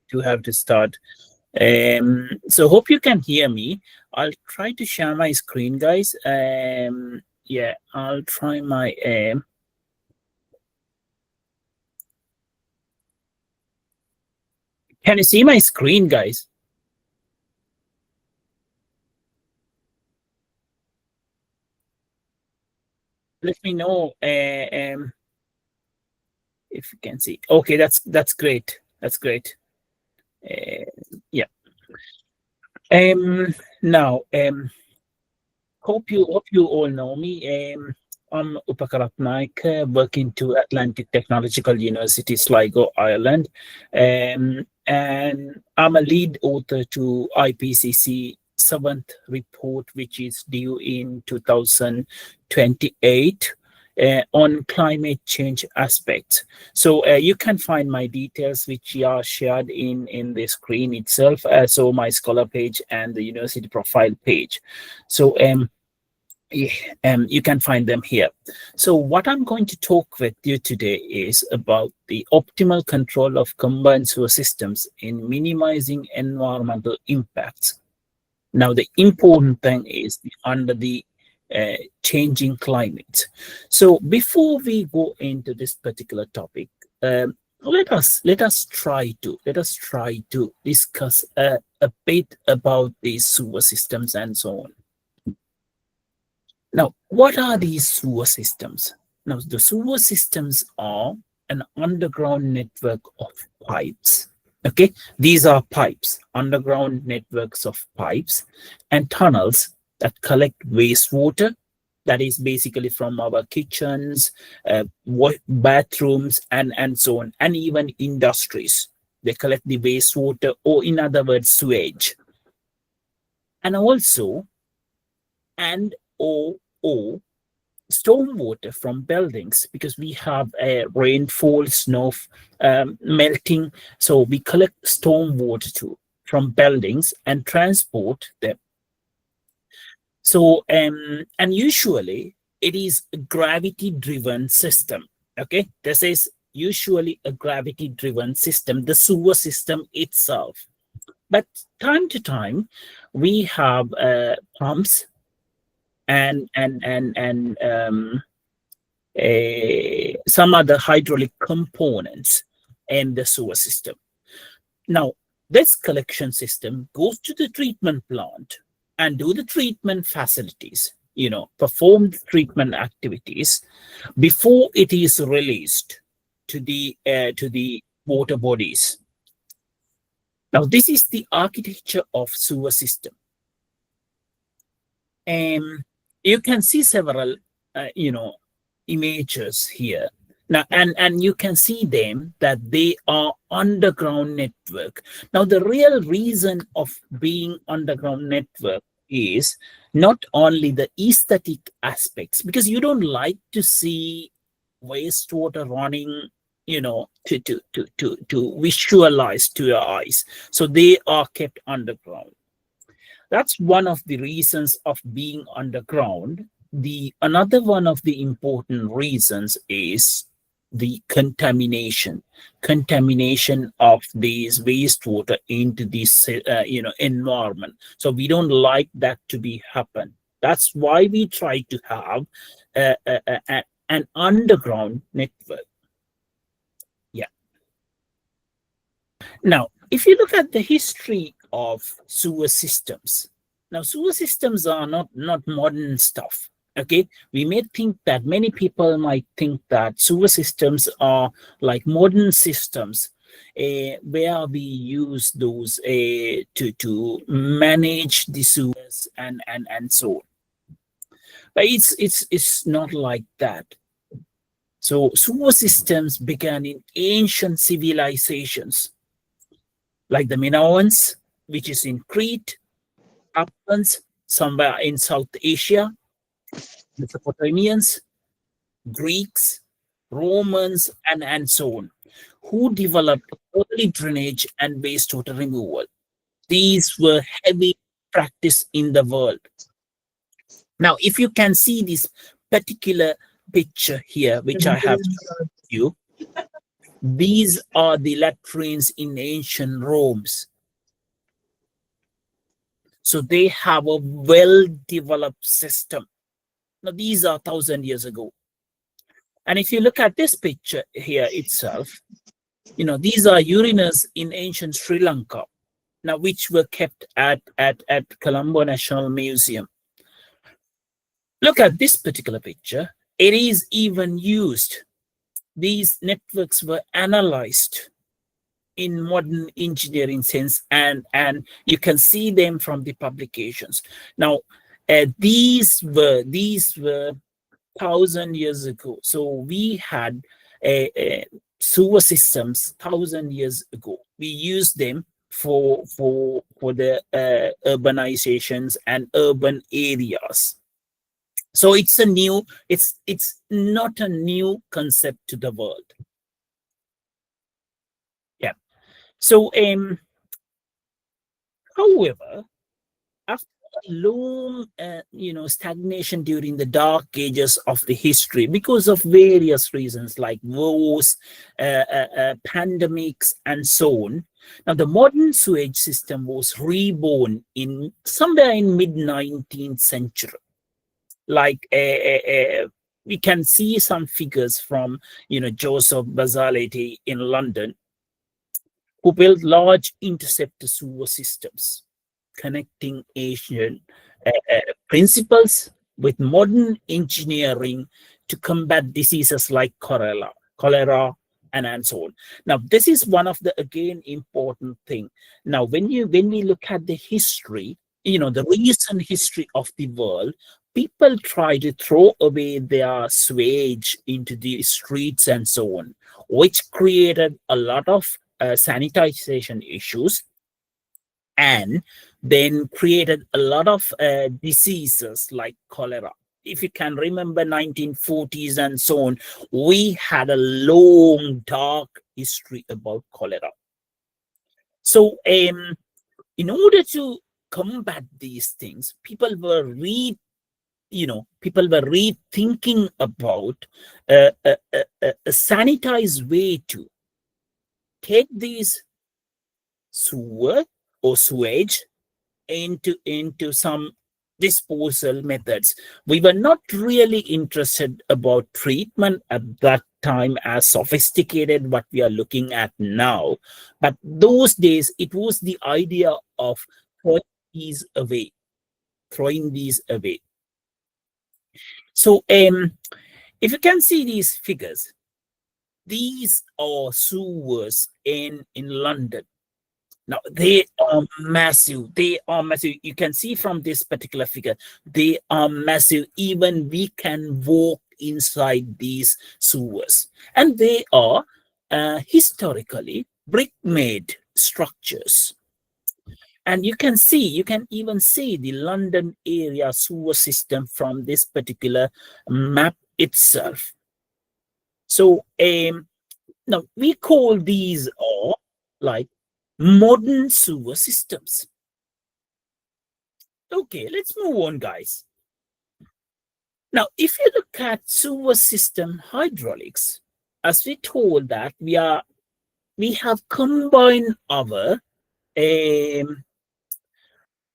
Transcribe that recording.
do have to start. So hope you can hear me. I'll try to share my screen, guys. Yeah, I'll try my can you see my screen, guys? Let me know if you can see. Okay, that's great. That's great. Yeah. Now hope you all know me. I'm Upakarat Naik, working to Atlantic Technological University, Sligo, Ireland. And I'm a lead author to IPCC 7th report, which is due in 2028 on climate change aspects. So you can find my details, which are shared in the screen itself. So my scholar page and the university profile page. So you can find them here. So what I'm going to talk with you today is about the optimal control of combined sewer systems in minimizing environmental impacts. Now, the important thing is under the changing climate. So before we go into this particular topic, let us try to discuss a bit about these sewer systems and so on. Now, what are these sewer systems? Now, the sewer systems are an underground network of pipes. Okay, these are pipes, underground networks of pipes and tunnels that collect wastewater. That is basically from our kitchens, bathrooms, and so on, and even industries. They collect the wastewater, or in other words, sewage. And also, or stormwater from buildings, because we have a rainfall, snow melting. So we collect stormwater too from buildings and transport them. So and usually it is a gravity-driven system. Okay, this is usually a gravity-driven system, the sewer system itself. But time to time, we have pumps and some other hydraulic components in the sewer system. Now, this collection system goes to the treatment plant and do the treatment facilities, perform the treatment activities before it is released to the water bodies. Now, this is the architecture of sewer system. You can see several, images here. Now, and you can see them that they are underground network. Now, the real reason of being underground network is not only the aesthetic aspects, because you don't like to see wastewater running, to visualize to your eyes. So they are kept underground. That's one of the reasons of being underground. Another one of the important reasons is the contamination of these wastewater into this environment. So we don't like that to be happen. That's why we try to have an underground network. Yeah. Now, if you look at the history of sewer systems, now sewer systems are not modern stuff. Okay, we may think that many people might think that sewer systems are like modern systems, where we use those to manage the sewers and so on. But it's not like that. So sewer systems began in ancient civilizations like the Minoans, which is in Crete, Athens, somewhere in South Asia, Mesopotamians, Greeks, Romans, and so on, who developed early drainage and wastewater removal. These were heavy practice in the world. Now, if you can see this particular picture here, which I have shown you, These are the latrines in ancient Rome's. So they have a well-developed system. Now, these are 1,000 years ago. And if you look at this picture here itself, these are urinals in ancient Sri Lanka, now which were kept at Colombo National Museum. Look at this particular picture. It is even used. These networks were analyzed in modern engineering sense, and you can see them from the publications. Now, these were 1,000 years ago. So we had sewer systems 1,000 years ago. We used them for the urbanizations and urban areas. So it's not a new concept to the world. Yeah. So however, after a long stagnation during the dark ages of the history, because of various reasons like wars, pandemics, and so on, now the modern sewage system was reborn in somewhere in mid-19th century. Like we can see some figures from Joseph Basaletti in London, who built large interceptor sewer systems connecting ancient principles with modern engineering to combat diseases like cholera, and so on. Now, this is one of the again important thing. Now, when we look at the history, the recent history of the world, people try to throw away their sewage into the streets and so on, which created a lot of sanitization issues, and then created a lot of diseases like cholera. If you can remember 1940s and so on, we had a long, dark history about cholera. So in order to combat these things, people were rethinking about a sanitized way to take these sewer or sewage into some disposal methods. We were not really interested about treatment at that time as sophisticated what we are looking at now, but those days it was the idea of throwing these away. So if you can see these figures, these are sewers in London. Now, they are massive. You can see from this particular figure, they are massive. Even we can walk inside these sewers. And they are historically brick-made structures. And you can even see the London area sewer system from this particular map itself. So now we call these all like modern sewer systems. Okay, let's move on, guys. Now, if you look at sewer system hydraulics, as we told that we have combined our